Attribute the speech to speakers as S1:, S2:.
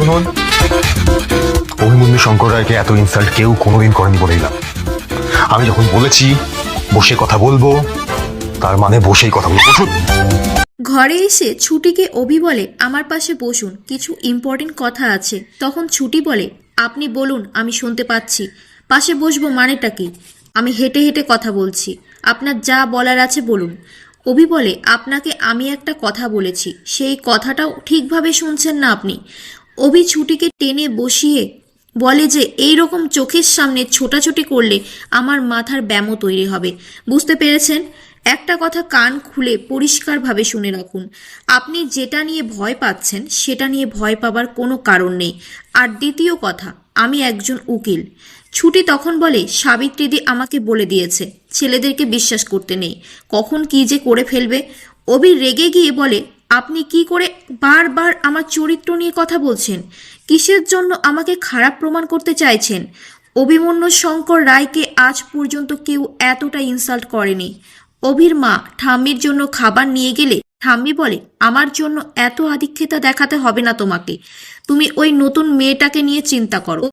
S1: শুনুন, অভিমন্যু শঙ্কর রায়কে এত ইনসাল্ট কেউ কোনোদিন করেনি বলেই না। আমি যখন বলেছি বসে কথা বলবো, তার মানে বসেই কথা বলবো। বসুন।
S2: ঘরে এসে ছুটিকে অভি বলে, আমার পাশে বসুন, কিছু ইম্পর্টেন্ট কথা আছে। তখন ছুটি বলে, আপনি বলুন, আমি শুনতে পাচ্ছি। পাশে বসবো মানেটা কি? আমি হেঁটে হেঁটে কথা বলছি, আপনার যা বলার আছে বলুন। অভি বলে, আপনাকে আমি একটা কথা বলেছি, সেই কথাটাও ঠিকভাবে শুনছেন না আপনি। অভি ছুটিকে টেনে বসিয়ে বলে যে এই রকম চোখের সামনে ছোটাছুটি করলে আমার মাথার ব্যামো তৈরি হবে, বুঝতে পেরেছেন? একটা কথা কান খুলে পরিষ্কারভাবে শুনে রাখুন, আপনি যেটা নিয়ে ভয় পাচ্ছেন সেটা নিয়ে ভয় পাবার কোনো কারণ নেই। আর দ্বিতীয় কথা, আমি একজন উকিল। ছুটি তখন বলে, সাবিত্রীদি আমাকে বলে দিয়েছে ছেলেদেরকে বিশ্বাস করতে নেই, কখন কি যে করে ফেলবে। অভি রেগে গিয়ে বলে, আপনি কি করে বারবার আমার চরিত্র নিয়ে কথা বলছেন? কিসের জন্য আমাকে খারাপ প্রমাণ করতে চাইছেন? অভিমন্যু শঙ্কর রায়কে আজ পর্যন্ত কেউ এতটা ইনসাল্ট করেনি। অভির মা ঠাম্মির জন্য খাবার নিয়ে গেলে ঠাম্মি বলে, আমার জন্য এত আধিক্যতা দেখাতে হবে না তোমাকে, তুমি ওই নতুন মেয়েটাকে নিয়ে চিন্তা করো।